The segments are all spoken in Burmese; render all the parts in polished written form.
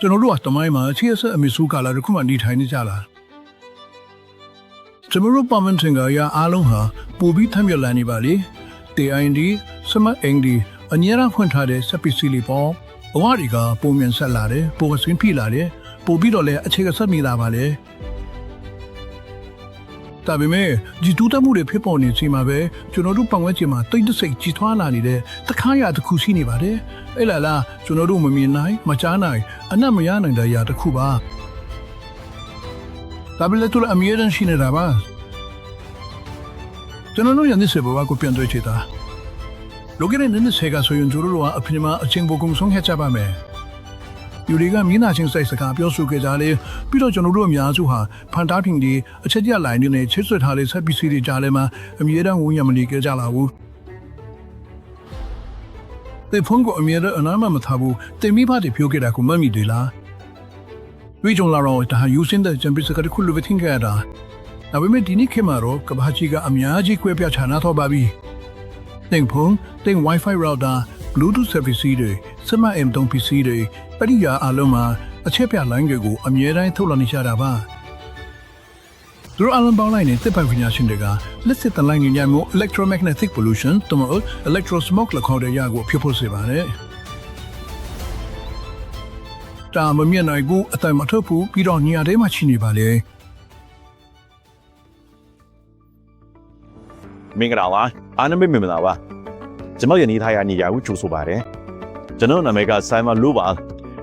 ကျွန်တော်တို့ကတမိုင်းမှာအခြေအဆက်အမေစုကလာတခုမှနေထိုင်နေကြလားကျွန်တော်တို့ပတ်မန်တင်ကရအားလုံးဟာပူပြီးထမ်းမြလာနေပါလေတေအိုင်ဒီစမတ်အင်ဒီအញ្ញရာဖွင့်ထားတဲ့စပီစီလီပေါ်ဘဝတွေကပုံမြန်ဆက်လာတယ်ပုံစင်ဖိလာတယ်ပို့ပြီးတော့လည်းအခြေကဆက်မိလာပါလေဒါပေမဲ့ဒီတူတမှုတွေဖြစ်ပေါ်နေချိန်မှာပဲကျွန်တော်တို့ပတ်ဝန်းကျင်မှာတိတ်တဆိတ်ကြီးထွားလာနေတဲ့တခါရတစ်ခုရှိနေပါတယ်အဲ့လားကျွန်တော်တို့မမြင်နိုင်မကြားနိုင်အနက်မရနိုင်တဲ့ຢာတစ်ခုပါဒါပေမဲ့သူအမြဲတမ်းရှိနေတာပါကျွန်တော်တို့ရနေစေဘဝကိုပြန်တွေ့ချင်တာလောကရဲ့နည်းနည်းကဆိုရင်ကျွန်တော်တို့ကအပြင်မှာအချင်းဘုံကုံဆုံးခဲ့ကြပါမယ်ယူရီကမင်းနာချင်းစိတ်စကားပြောဆိုခဲ့ကြလေပြီးတော့ကျွန်တော်တို့အများစုဟာဖန်တားဖင်ဒီအချက်ကျလိုင်းတွေနဲ့ချစ်ဆွတ်ထားတဲ့ဆက်ပစ္စည်းတွေကြားထဲမှာအမြဲတမ်းဝင်ရမနေကြကြလာဘူးတေဖုန်းကအမြဲတမ်းအနားမထားဘူးတင်မိဖတွေပြောခဲ့တာကိုမမိသေးလားဝိဂျုံလာတော့ဒါယူစင်တဲ့ဂျမ်ပစ်စကတခုလိုပဲထင်ခဲ့တာဒါပေမဲ့ဒီနေ့ခေတ်မှာတော့ကဘာကြီးကအများကြီးကွဲပြားခြားနားတော့ပါပြီတင်ဖုန်းတင် Wi-Fi router Bluetooth service တွေ Smart M3 PC တွေပရိယာအလုံးမှာအချက်ပြလိုင်းတွေကိုအမြဲတမ်းထုတ်လွှင့်နေကြတာပါသူတို့အလုံးပေါင်းလိုက်တဲ့ပတ်ပညာရှင်တွေကလက်စစ်တလိုင်းညံ့မှု electromagnetic pollution တမလို့ electro smoke လောက်ခေါ်တဲ့ရာကိုဖြစ်ဖို့စေပါတယ်တာမမြင်နိုင်ဘူးအတိုင်မထုတ်ဘူးပြီးတော့ညထဲမှာရှိနေပါလေမင်္ဂလာပါအားနမေမင်္ဂလာပါကျွန်တော်ယနေ့ထားရနေရကိုကြိုဆိုပါတယ်ကျွန်တော်နာမည်ကဆိုင်မလို့ပါ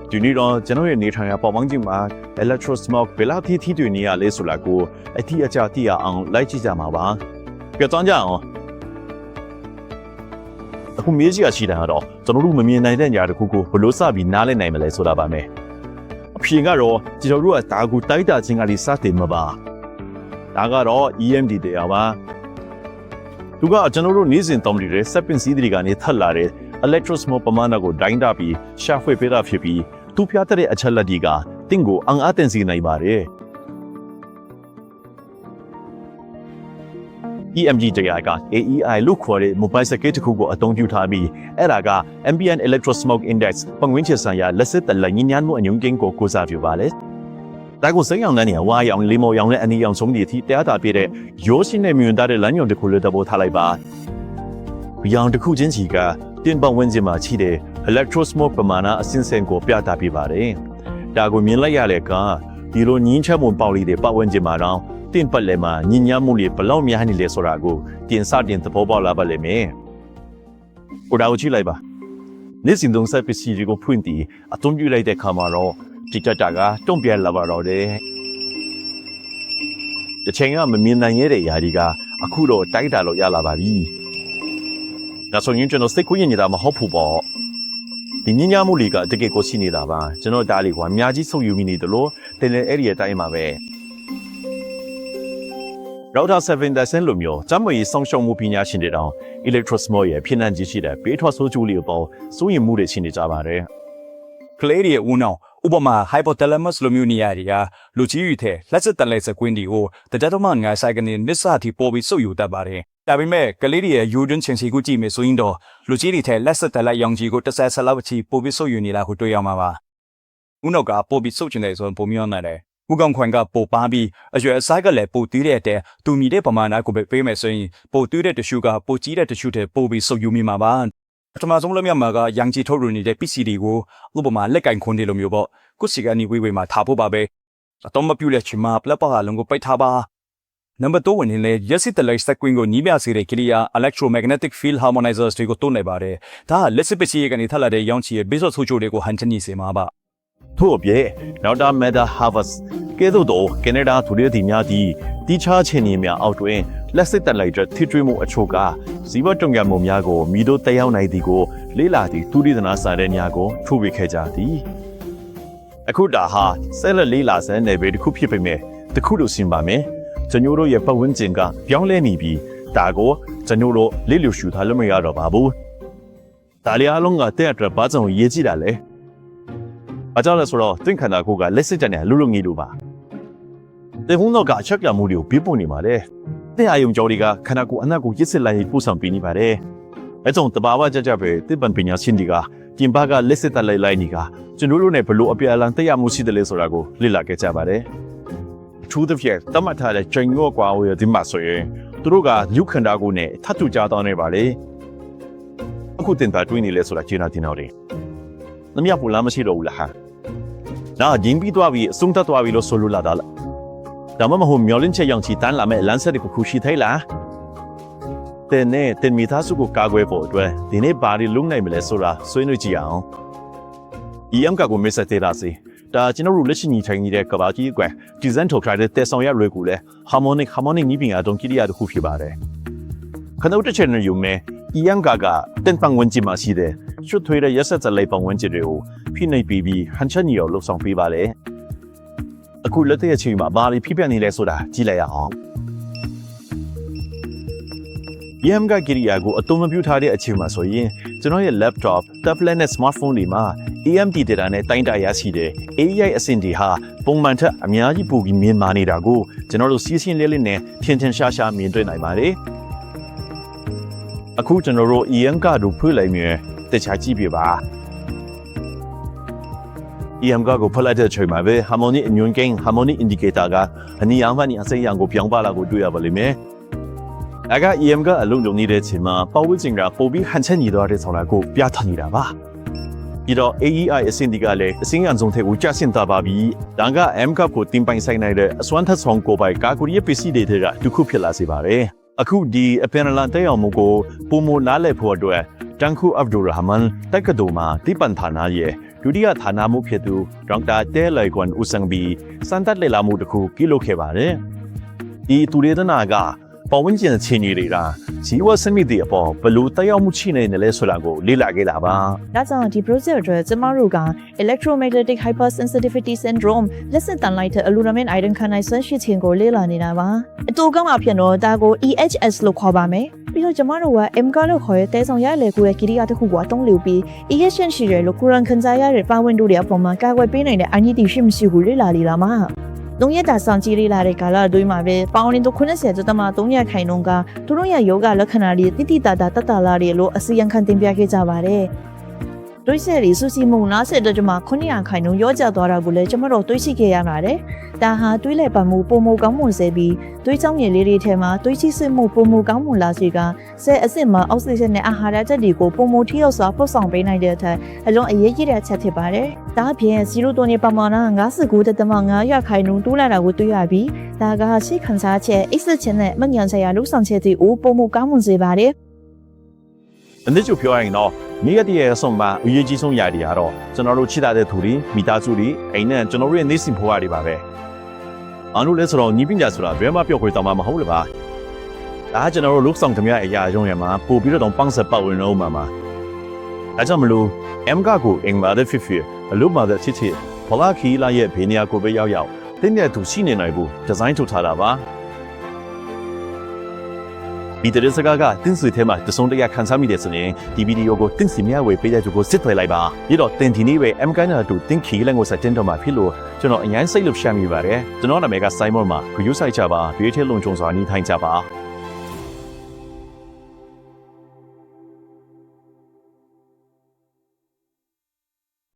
ဒီနေ့တော့ကျွန်တော်ရဲ့နေထိုင်ရာပေါ်ပေါင်းချင်းမှာ electro smoke ဘယ်လောက်ထိတွေ့နေရလဲဆိုတာကိုအတိအကျသိရအောင်လိုက်ကြည့်ကြမှာပါကြွကြအောင်အခုမေးကြည့်ရရှိတာတော့ကျွန်တော်တို့မမြင်နိုင်တဲ့ညာတစ်ခုကိုဘလို့စပြီးနားလည်နိုင်မလဲဆိုတာပါမယ်အဖြေကတော့ကျွန်တော်တို့ကဒါကိုတိုက်တာချင်းကလေးစတင်မှာပါဒါကတော့ EMD တရားပါသူကကျွန်တော်တို့နေ့စဉ်တောင်းနေတဲ့စက်ပင်စည်းတွေကနေထပ်လာတဲ့ electro smoke ပမာဏကိုဒိုင်းတာပြီးရှာဖွေပေးတာဖြစ်ပြီးသူပြတဲ့အချက်လက်တွေကတင့်ကိုအံအားတင်စေနိုင်ပါတယ် EMG တရားက AEI လို့ခေါ်တဲ့ mobile circuit တစ်ခုကိုအသုံးပြုထားပြီးအဲ့ဒါက ambient electro smoke index ပတ်ဝန်းကျင်ဆိုင်ရာလက်စစ်တလက်ညဉ့်ညမ်းမှုအညွန့်ကိန်းကိုကိုးစားပြုပါလေဒါကိုစိတ်အောင်တဲ့နေရာဝါရောင်လေးမော်ရောင်နဲ့အနီရောင်ဆုံးတွေအထိတရားတာပြည့်တဲ့ရိုးရှင်းနဲ့မြင်သားတဲ့လမ်းညွန်တစ်ခုလေးတပိုးထားလိုက်ပါ။ရောင်တစ်ခုချင်းစီကတင်ပဝန်းကျင်မှာရှိတဲ့ electro smoke ပမာဏအစင်းစင်ကိုပြသပြပါတယ်။ဒါကိုမြင်လိုက်ရတဲ့ကဒီလိုညင်းချက်မှုပေါက်လေးတွေပဝန်းကျင်မှာတော့တင်ပတ်လည်းမှာညဉ့်ညမ်းမှုတွေဘလောက်များနေလဲဆိုတာကိုတင်စတင်သဘောပေါက်လာပါလိမ့်မယ်။ဟိုဒါကိုကြည့်လိုက်ပါ။နေ့စဉ်သုံးဆက်ပစ္စည်းတွေကိုဖွင့်ပြီးအသုံးပြုလိုက်တဲ့အခါမှာတော့ဒီတက်တာကတုံ့ပြန်လာပါတော့တယ်။တစ်ချိန်ကမမြင်နိုင်ရတဲ့ຢာတွေကအခုတော့တိုက်တာလို့ရလာပါပြီ။ဒါဆိုရင်ကျွန်တော်စိတ်ကူးရင်နေတာမဟုတ်ဘူးပေါ့။ဒီညဉ့်ညမ်းမှုတွေကတကယ်ကိုရှိနေတာပါ။ကျွန်တော်ဒါလေးကအများကြီးဆုပ်ယူမိနေတယ်လို့တင်တဲ့အဲ့ဒီအတိုင်းပါပဲ။ Router 7.0 လိုမျိုးကျမ်းမာရေးစောင့်ရှောက်မှုပညာရှင်တွေတောင် electro smoke ရဲ့ဖြစ်နိုင်ခြေရှိတဲ့ပေးထွက်ဆိုးကျိုးလေးအပေါ်စိုးရိမ်မှုတွေရှိနေကြပါတယ်။ကလေးတွေဦးနှောင်ဥပမာ hypothalamus လိုမျိုးနေရာတွေကလူကြီးတွေထဲလက်စစ်တလဲစကွင်းတွေကိုတကြတော့မှငါဆိုင်ကနေနစ်စာတီပေါ်ပြီးစုပ်ယူတတ်ပါတယ်။ဒါပေမဲ့ကလေးတွေရဲ့ယူဒွန်းချင်းစီကိုကြည့်မယ်ဆိုရင်တော့လူကြီးတွေထဲလက်စစ်တလက်ရောင်ကြီးကို10ဆလောက်အထိပေါ်ပြီးစုပ်ယူနေတာကိုတွေ့ရမှာပါ။ဦးနောက်ကပေါ်ပြီးစုပ်ချင်တယ်ဆိုရင်ပုံမျောနေတယ်။ဦးကောင်ခွန်ကပိုပါပြီးအရွယ်အစားကလည်းပိုတီးတဲ့တူမီတဲ့ပမာဏကိုပဲပေးမယ်ဆိုရင်ပိုတီးတဲ့တ िश ူကပိုကြီးတဲ့တ िश ူတဲ့ပိုပြီးစုပ်ယူမိမှာပါပထမဆုံးလက်မြတ်မှာကရန်ကြီးထုတ်ရနေတဲ့ PC တွေကိုဥပမာလက်ကင်ခွန်းတွေလိုမျိုးပေါ့ကုစီကနေဝေးဝေးမှာထားဖို့ပါပဲအတော့မပြူလက်ချင်မှာပလက်ပါအလုံးကိုပိတ်ထားပါနံပါတ်2ဝင်နေလေရက်စစ်တလိုက်စက်ကွင်းကိုနီးပြစေတဲ့ကလီယာ electromagnetic field harmonizers တွေကိုတုံးနေပါတယ်ဒါကလက်စစ်ပစ္စည်းကနေထပ်လာတဲ့ရောင်းချီရဲ့ base ဆိုချိုတွေကိုဟန်ချနေစေမှာပါထို့အပြင်နောက်တာ Meta Harvest ကဲ့သို့သောကနေဒါသူတွေဒီများသည့်တီးခြားခြင်းများအောက်တွင်လက်စစ်တက်လိုက်တဲ့ထိထွေးမှုအချို့ကဇီဝတုံ့ပြန်မှုများကိုမိတို့တက်ရောက်နိုင်သည်ကိုလေးလာသည့်သူရိသနာစာတဲ့များကိုထုတ်ဝေခဲ့ကြသည်အခုဒါဟာဆက်လက်လေးလာစမ်းနယ်ပယ်တစ်ခုဖြစ်ပေမဲ့တခုလို့ဆင်ပါမယ်ကျွန်တော်တို့ရဲ့ပတ်ဝန်းကျင်ကပြောင်းလဲနေပြီးဒါကိုကျွန်တော်တို့လေးလျူရှုထားလို့မရတော့ပါဘူးဒါလျာလုံးကတဲ့အတွက်ဘာကြောင့်ရေးကြည့်တာလဲအကြောင်းလဲဆိုတော့သင်ခန္ဓာကိုယ်ကလက်စစ်တက်နေလူလူငီလိုပါတေဖုန်းတော့ကအချက်ပြမှုတွေကိုပြပို့နေပါလေတဲ့အာယုံကြောတွေကခန္ဓာကိုယ်အနက်ကိုရစ်စစ်လိုက်ပို့ဆောင်ပေးနေပါတယ်အဲကြောင့်တဘာဝကြကြပဲတစ်ပံပညာရှင်တွေက ပြင်ပကလက်စစ်တက်လိုက်ညီကကျွန်တော်တို့နဲ့ဘလို့အပြအလန်တက်ရမှုရှိတယ်လဲဆိုတာကိုလေ့လာခဲ့ကြပါတယ်အထူးသဖြင့်တတ်မှတ်ထားတဲ့ချိန်ရောကွာဝေဒီမှာဆိုရင်သူတို့ကလူခန္ဓာကိုယ်နဲ့ထပ်တူကြတော့နေပါလေအခုတင်တာတွေးနေလဲဆိုတာကျင်းတင်တော့တယ်နမရပူလာမရှိတော့ဘူးလားဟာနာဂျင်းပြီးသွားပြီးအဆုံးသတ်သွားပြီးလို့ဆိုလိုလာတာလားဒါမှမဟုတ်မျောလင်းချက်ရောင်ချီတန်းလာမဲ့လမ်းဆက်တစ်ခုရှိသေးလားတဲ့နဲ့တင်မိသားစုကိုကာကွယ်ဖို့အတွက်ဒီနေ့ဘာတွေလုပ်နိုင်မလဲဆိုတာဆွေးနွေးကြည့်အောင် EM ကကိုမစ်ဆက်သေးတာစီဒါကျွန်တော်တို့လက်ရှိညီထိုင်နေတဲ့ကဘာကြီးကွယ်ဒီဇိုင်းထုတ်ထားတဲ့တက်ဆောင်ရလွယ်ကူလဲ harmonic ညီပင်အတုံးကိရိယာတစ်ခုဖြစ်ပါတယ်ခဏတစ်ချက်နဲ့ယူမယ် EM ကတင်ပန်းဝင်ကြီးမှရှိတဲ့ရွှတ်ထွေးတဲ့ရက်ဆက်စလိုက်ပန်းဝင်ကြီးတွေကိုဖိနှိပ်ပြီးဟန်ချက်ညီအောင်လှုပ်ဆောင်ပေးပါလေအခုလက်တဲ့အချိန်မှာဘာတွေဖြစ်ပြနေလဲဆိုတာကြည့်လိုက်ရအောင် EM ကကိရိယာကိုအသုံးမပြုထားတဲ့အချိန်မှာဆိုရင်ကျွန်တော်ရဲ့ laptop, tablet နဲ့ smartphone တွေမှာ EMD data နဲ့တိုင်းတာရရှိတဲ့ AI အဆင့်တွေဟာပုံမှန်ထက်အများကြီးပိုပြီးမြင့်မာနေတာကိုကျွန်တော်တို့စီးစင်းလေးလေးနဲ့ထင်ထင်ရှားရှားမြင်တွေ့နိုင်ပါတယ်အခုကျွန်တော်တို့ EM ကတို့ဖွင့်လိုက်မြင်တခြားကြည့်ပြပါ EM ကိုဖလိုက်တဲ့အချိန်မှာပဲ harmony immune gain harmony indicator ကအနည်းအားဖြင့်အစိမ်းရောင်ကိုပြောင်းပါလာကိုတွေ့ရပါလိမ့်မယ်အက EM ကအလုံးလုံးနေတဲ့အချိန်မှာပတ်ဝန်းကျင်ကပိုပြီးဟန်ချက်ညီသွားတဲ့ဆောင်လာကိုပြသနေတာပါပြီးတော့ AEI အဆင့်ဒီကလည်းအစင်းအဆုံးထဲကိုကျဆင်းသွားပါပြီဒါက M ကကိုတင်ပိုင်ဆိုင်နိုင်တဲ့အစွမ်းထက်ဆောင်ကိုပိုင်ကာကူရီပစ္စည်းတွေကဒုက္ခဖြစ်လာစေပါတယ်အခုဒီအပင်လန်တဲ့အောင်မကိုပုံမနားလဲဖို့အတွက်တန်ခုအဗ်ဒူရာဟမန်တက်ကဒိုမာတိပန်ဌာနာရဲ့ဒုတိယဌာနမှုဖြစ်သူဒေါက်တာတဲလိုက်ကွန်ဦးစံဘီစန်တက်လေလာမှုတခုပြုလုပ်ခဲ့ပါတယ်ဒီသူရေဒနာကပတ်ဝန်းကျင်အခြေအနေတွေကဇီဝစနစ်တွေအပေါ်ဘယ်လိုတက်ရောက်မှုရှိနေတယ်လဲဆိုတာကိုလေ့လာခဲ့တာပါ။ဒါကြောင့်ဒီ project အတွက်ကျမတို့က electromagnetic hypersensitivity syndrome လက်စစ်တန်လိုက်တဲ့ aluminum iron ခံနိုင်စွမ်းရှိခြင်းကိုလေ့လာနေတာပါ။အတူကောင်းအဖြစ်တော့ဒါကို EHS လို့ခေါ်ပါမယ်။ပြီးတော့ကျမတို့က MK လို့ခေါ်တဲ့တဲဆောင်ရလေကိုရဲ့ကိရိယာတစ်ခုကိုအသုံးပြုပြီး EHS ရှိတယ်လို့ကိုရန်ခံစားရတဲ့ပတ်ဝန်းကျင်တွေအပေါ်မှာကာကွယ်ပေးနိုင်တဲ့ IND ရှိမရှိကိုလေ့လာနေတာမှာ။လုံရတာဆောင်ကြည့်လာတဲ့ကာလအတွင်းမှာပဲပေါင်းရင်တို့90ကျသမ300ခိုင်နှုန်းကသူတို့ရဲ့ယောဂလက္ခဏာတွေတိတိတတာတတ်တာလာတွေလို့အစီရင်ခံတင်ပြခဲ့ကြပါတယ်။တွေးဆက်ရီစုစီမှု90ကျမ900ခိုင်နှုန်းရောကျသွားတာကိုလည်းကျွန်တော်တို့တွေးရှိခဲ့ရပါတယ်။ဒါဟာတွေးလက်ပတ်မှုပုံမကောင်းမွန်စေပြီးတွေးချောင်းရည်လေးတွေထဲမှာတွေးချိစစ်မှုပုံမကောင်းမွန်လာစေကဆဲအစ်စ်မှာအောက်ဆီဂျင်နဲ့အာဟာရchấtတွေကိုပုံမထိရောက်စွာပို့ဆောင်ပေးနိုင်တဲ့အထက်အလွန်အရေးကြီးတဲ့အချက်ဖြစ်ပါတယ်။ဒါအပြင်0တိုနေပမာဏ59.5ခိုင်နှုန်းတိုးလာတာကိုတွေ့ရပြီးဒါကရှိခံစားချက်အိတ်ချက်နဲ့မညံစရာလှုပ်ဆောင်ချက်တွေကိုပုံမကောင်းမွန်စေပါတယ်။အနည်းချုပ်ပြောရရင်တော့မိရတဲ့ရဲ့အဆုံးမှာအရေးကြီးဆုံးຢာတွေကတော့ကျွန်တော်တို့ချစ်တဲ့သူတွေမိသားစုတွေအိမ်နဲ့ကျွန်တော်တို့ရဲ့နေစဉ်ဘဝတွေပါပဲ။အားလုံးလဲဆိုတော့ညီပညာဆိုတာဘယ်မှပြောခွေတောင်မှမဟုတ်လေပါ။ဒါကကျွန်တော်တို့လုဆောင်သမျှအရာရုံးရမှာပို့ပြီးတော့ပန်းဆက်ပတ်ဝင်တော့မှာ။ဒါကြောင့်မလို့ M ကကိုအင်မာတဲ့ဖြစ်ဖြစ်အလို့မှာတဲ့ချစ်ချစ်ဘလာခီလာရဲ့ဘေးနေရာကိုပဲရောက်တင်းတဲ့သူရှိနေနိုင်ဘူးဒီဇိုင်းထုတ်ထားတာပါ။ဒီတရက်စကားကတင်းဆွေထဲမှာတစုံတရာခန်းစားမိတဲ့ဆိုရင်ဒီဗီဒီယိုကိုတင်းစီမြဝေပေးတဲ့သူကိုစစ်သွဲလိုက်ပါပြီးတော့တင်ဒီနေ့ပဲ M ကိုင်းနာတူတင်းခီလန်ကိုစတင်တော့မှာဖြစ်လို့ကျွန်တော်အញ្ញိုင်းစိတ်လှုပ်ရှားမိပါတယ်ကျွန်တော်နာမည်က Simon မှာ view site ချပါ view ထဲလုံခြုံစွာနေထိုင်ကြပါ